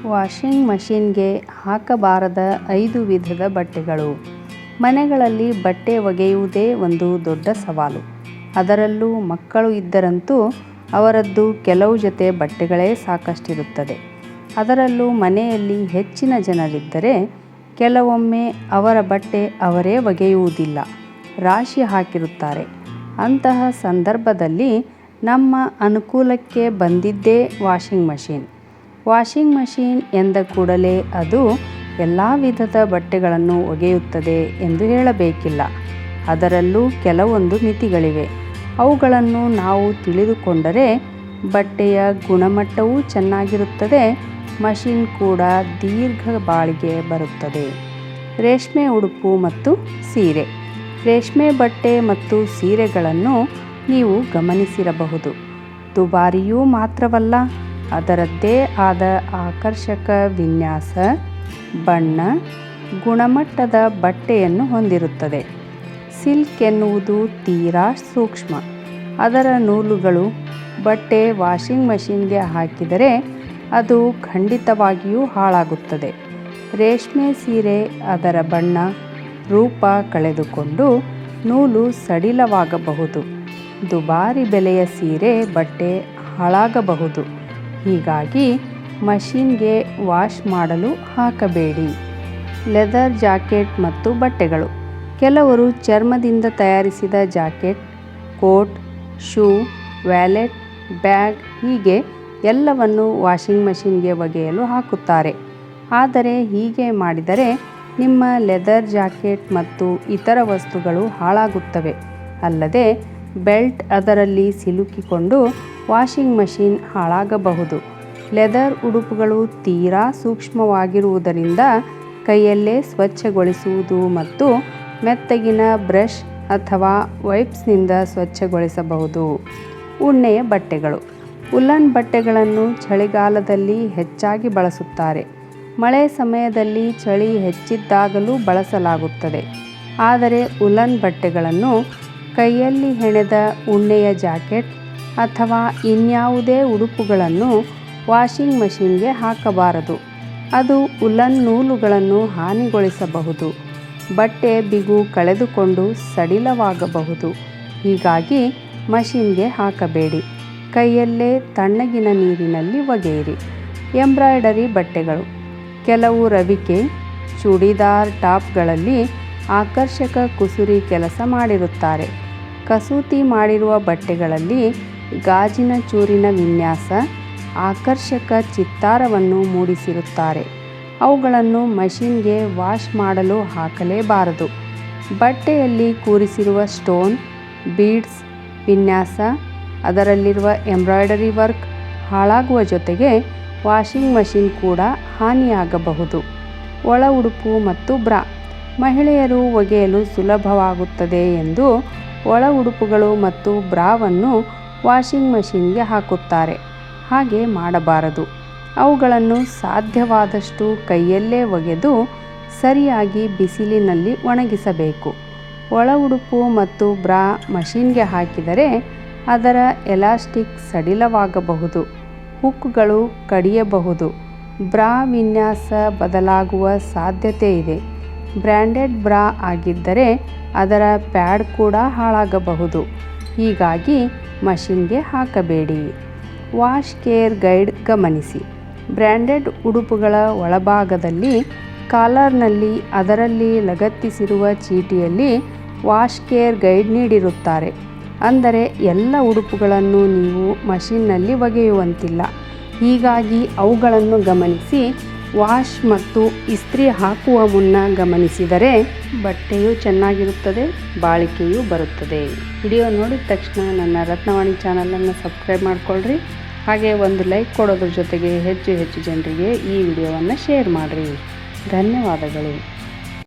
Washing ಮಷಿನ್ಗೆ ಹಾಕಬಾರದ 5 ವಿಧದ ಬಟ್ಟೆಗಳು. ಮನೆಗಳಲ್ಲಿ ಬಟ್ಟೆ ಒಗೆಯುವುದೇ ಒಂದು ದೊಡ್ಡ ಸವಾಲು. ಅದರಲ್ಲೂ ಮಕ್ಕಳು ಇದ್ದರಂತೂ ಅವರದ್ದು ಕೆಲವು ಜೊತೆ ಬಟ್ಟೆಗಳೇ ಸಾಕಷ್ಟಿರುತ್ತದೆ. ಅದರಲ್ಲೂ ಮನೆಯಲ್ಲಿ ಹೆಚ್ಚಿನ ಜನರಿದ್ದರೆ ಕೆಲವೊಮ್ಮೆ ಅವರ ಬಟ್ಟೆ ಅವರೇ ಒಗೆಯುವುದಿಲ್ಲ, ರಾಶಿ ಹಾಕಿರುತ್ತಾರೆ. ಅಂತಹ ಸಂದರ್ಭದಲ್ಲಿ ನಮ್ಮ ಅನುಕೂಲಕ್ಕೆ ಬಂದಿದ್ದೇ ವಾಷಿಂಗ್ ಮಷಿನ್. ವಾಷಿಂಗ್ ಮಷಿನ್ ಎಂದ ಕೂಡಲೇ ಅದು ಎಲ್ಲ ವಿಧದ ಬಟ್ಟೆಗಳನ್ನು ಒಗೆಯುತ್ತದೆ ಎಂದು ಹೇಳಬೇಕಿಲ್ಲ. ಅದರಲ್ಲೂ ಕೆಲವೊಂದು ಮಿತಿಗಳಿವೆ. ಅವುಗಳನ್ನು ನಾವು ತಿಳಿದುಕೊಂಡರೆ ಬಟ್ಟೆಯ ಗುಣಮಟ್ಟವೂ ಚೆನ್ನಾಗಿರುತ್ತದೆ, ಮಷಿನ್ ಕೂಡ ದೀರ್ಘ ಬಾಳಿಗೆ ಬರುತ್ತದೆ. ರೇಷ್ಮೆ ಉಡುಪು ಮತ್ತು ಸೀರೆ. ರೇಷ್ಮೆ ಬಟ್ಟೆ ಮತ್ತು ಸೀರೆಗಳನ್ನು ನೀವು ಗಮನಿಸಿರಬಹುದು. ದುಬಾರಿಯೂ ಮಾತ್ರವಲ್ಲ, ಅದರದ್ದೇ ಆದ ಆಕರ್ಷಕ ವಿನ್ಯಾಸ, ಬಣ್ಣ, ಗುಣಮಟ್ಟದ ಬಟ್ಟೆಯನ್ನು ಹೊಂದಿರುತ್ತದೆ. ಸಿಲ್ಕ್ ಎನ್ನುವುದು ತೀರಾ ಸೂಕ್ಷ್ಮ. ಅದರ ನೂಲುಗಳು ಬಟ್ಟೆ ವಾಷಿಂಗ್ ಮಷಿನ್ಗೆ ಹಾಕಿದರೆ ಅದು ಖಂಡಿತವಾಗಿಯೂ ಹಾಳಾಗುತ್ತದೆ. ರೇಷ್ಮೆ ಸೀರೆ ಅದರ ಬಣ್ಣ, ರೂಪ ಕಳೆದುಕೊಂಡು ನೂಲು ಸಡಿಲವಾಗಬಹುದು. ದುಬಾರಿ ಬೆಲೆಯ ಸೀರೆ ಬಟ್ಟೆ ಹಾಳಾಗಬಹುದು. ಹೀಗಾಗಿ ಮಷಿನ್ಗೆ ವಾಶ್ ಮಾಡಲು ಹಾಕಬೇಡಿ. ಲೆದರ್ ಜಾಕೆಟ್ ಮತ್ತು ಬಟ್ಟೆಗಳು. ಕೆಲವರು ಚರ್ಮದಿಂದ ತಯಾರಿಸಿದ jacket, coat, shoe, wallet, bag ಹೀಗೆ ಎಲ್ಲವನ್ನು ವಾಷಿಂಗ್ ಮಷಿನ್ಗೆ ಒಗೆಯಲು ಹಾಕುತ್ತಾರೆ. ಆದರೆ ಹೀಗೆ ಮಾಡಿದರೆ ನಿಮ್ಮ ಲೆದರ್ ಜಾಕೆಟ್ ಮತ್ತು ಇತರ ವಸ್ತುಗಳು ಹಾಳಾಗುತ್ತವೆ. ಅಲ್ಲದೆ ಬೆಲ್ಟ್ ಅದರಲ್ಲಿ ಸಿಲುಕಿಕೊಂಡು ವಾಷಿಂಗ್ ಮಷಿನ್ ಹಾಳಾಗಬಹುದು. ಲೆದರ್ ಉಡುಪುಗಳು ತೀರಾ ಸೂಕ್ಷ್ಮವಾಗಿರುವುದರಿಂದ ಕೈಯಲ್ಲೇ ಸ್ವಚ್ಛಗೊಳಿಸುವುದು ಮತ್ತು ಮೆತ್ತಗಿನ ಬ್ರಷ್ ಅಥವಾ ವೈಪ್ಸ್ನಿಂದ ಸ್ವಚ್ಛಗೊಳಿಸಬಹುದು. ಉಣ್ಣೆಯ ಬಟ್ಟೆಗಳು. ಉಲ್ಲನ್ ಬಟ್ಟೆಗಳನ್ನು ಚಳಿಗಾಲದಲ್ಲಿ ಹೆಚ್ಚಾಗಿ ಬಳಸುತ್ತಾರೆ. ಮಳೆ ಸಮಯದಲ್ಲಿ ಚಳಿ ಹೆಚ್ಚಿದ್ದಾಗಲೂ ಬಳಸಲಾಗುತ್ತದೆ. ಆದರೆ ಉಲ್ಲನ್ ಬಟ್ಟೆಗಳನ್ನು ಕೈಯಲ್ಲಿ ಹೆಣೆದ ಉಣ್ಣೆಯ ಜಾಕೆಟ್ ಅಥವಾ ಇನ್ಯಾವುದೇ ಉಡುಪುಗಳನ್ನು ವಾಷಿಂಗ್ ಮಷಿನ್ಗೆ ಹಾಕಬಾರದು. ಅದು ಉಲ್ಲನ್ ನೂಲುಗಳನ್ನು ಹಾನಿಗೊಳಿಸಬಹುದು. ಬಟ್ಟೆ ಬಿಗು ಕಳೆದುಕೊಂಡು ಸಡಿಲವಾಗಬಹುದು. ಹೀಗಾಗಿ ಮಷಿನ್ಗೆ ಹಾಕಬೇಡಿ. ಕೈಯಲ್ಲೇ ತಣ್ಣಗಿನ ನೀರಿನಲ್ಲಿ ಒಗೆಯಿರಿ. ಎಂಬ್ರಾಯ್ಡರಿ ಬಟ್ಟೆಗಳು. ಕೆಲವು ರವಿಕೆ, ಚೂಡಿದಾರ್ ಟಾಪ್ಗಳಲ್ಲಿ ಆಕರ್ಷಕ ಕುಸುರಿ ಕೆಲಸ ಮಾಡಿರುತ್ತಾರೆ. ಕಸೂತಿ ಮಾಡಿರುವ ಬಟ್ಟೆಗಳಲ್ಲಿ ಗಾಜಿನ ಚೂರಿನ ವಿನ್ಯಾಸ, ಆಕರ್ಷಕ ಚಿತ್ತಾರವನ್ನು ಮೂಡಿಸಿರುತ್ತಾರೆ. ಅವುಗಳನ್ನು ಮಷಿನ್ಗೆ ವಾಶ್ ಮಾಡಲು ಹಾಕಲೇಬಾರದು. ಬಟ್ಟೆಯಲ್ಲಿ ಕೂರಿಸಿರುವ ಸ್ಟೋನ್, ಬೀಡ್ಸ್ ವಿನ್ಯಾಸ, ಅದರಲ್ಲಿರುವ ಎಂಬ್ರಾಯ್ಡರಿ ವರ್ಕ್ ಹಾಳಾಗುವ ಜೊತೆಗೆ ವಾಷಿಂಗ್ ಮಷಿನ್ ಕೂಡ ಹಾನಿಯಾಗಬಹುದು. ಒಳ ಉಡುಪು ಮತ್ತು ಬ್ರಾ. ಮಹಿಳೆಯರು ಒಗೆಯಲು ಸುಲಭವಾಗುತ್ತದೆ ಎಂದು ಒಳ ಉಡುಪುಗಳು ಮತ್ತು ಬ್ರಾವನ್ನು ವಾಷಿಂಗ್ ಮಷಿನ್ಗೆ ಹಾಕುತ್ತಾರೆ. ಹಾಗೆ ಮಾಡಬಾರದು. ಅವುಗಳನ್ನು ಸಾಧ್ಯವಾದಷ್ಟು ಕೈಯಲ್ಲೇ ಒಗೆದು ಸರಿಯಾಗಿ ಬಿಸಿಲಿನಲ್ಲಿ ಒಣಗಿಸಬೇಕು. ಒಳ ಉಡುಪು ಮತ್ತು ಬ್ರಾ ಮಷಿನ್ಗೆ ಹಾಕಿದರೆ ಅದರ ಎಲಾಸ್ಟಿಕ್ ಸಡಿಲವಾಗಬಹುದು, ಹುಕ್ಗಳು ಕಡಿಯಬಹುದು, ಬ್ರಾ ವಿನ್ಯಾಸ ಬದಲಾಗುವ ಸಾಧ್ಯತೆ ಇದೆ. ಬ್ರ್ಯಾಂಡೆಡ್ ಬ್ರಾ ಆಗಿದ್ದರೆ ಅದರ ಪ್ಯಾಡ್ ಕೂಡ ಹಾಳಾಗಬಹುದು. ಹೀಗಾಗಿ ಮಷಿನ್ಗೆ ಹಾಕಬೇಡಿ. ವಾಶ್ ಕೇರ್ ಗೈಡ್ ಗಮನಿಸಿ. ಬ್ರ್ಯಾಂಡೆಡ್ ಉಡುಪುಗಳ ಒಳಭಾಗದಲ್ಲಿ ಕಾಲರ್ನಲ್ಲಿ ಅದರಲ್ಲಿ ಲಗತ್ತಿಸಿರುವ ಚೀಟಿಯಲ್ಲಿ ವಾಶ್ ಕೇರ್ ಗೈಡ್ ನೀಡಿರುತ್ತಾರೆ. ಅಂದರೆ ಎಲ್ಲ ಉಡುಪುಗಳನ್ನು ನೀವು ಮಷಿನ್ನಲ್ಲಿ ಒಗೆಯುವಂತಿಲ್ಲ. ಹೀಗಾಗಿ ಅವುಗಳನ್ನು ಗಮನಿಸಿ ವಾಶ್ ಮತ್ತು ಇಸ್ತ್ರಿ ಹಾಕುವ ಮುನ್ನ ಗಮನಿಸಿದರೆ ಬಟ್ಟೆಯೂ ಚೆನ್ನಾಗಿರುತ್ತದೆ, ಬಾಳಿಕೆಯೂ ಬರುತ್ತದೆ. ವಿಡಿಯೋ ನೋಡಿದ ತಕ್ಷಣ ನನ್ನ ರತ್ನವಾಣಿ ಚಾನಲನ್ನು ಸಬ್ಸ್ಕ್ರೈಬ್ ಮಾಡಿಕೊಳ್ಳ್ರಿ. ಹಾಗೆ ಒಂದು ಲೈಕ್ ಕೊಡೋದ್ರ ಜೊತೆಗೆ ಹೆಚ್ಚು ಜನರಿಗೆ ಈ ವಿಡಿಯೋವನ್ನು ಶೇರ್ ಮಾಡಿರಿ. ಧನ್ಯವಾದಗಳು.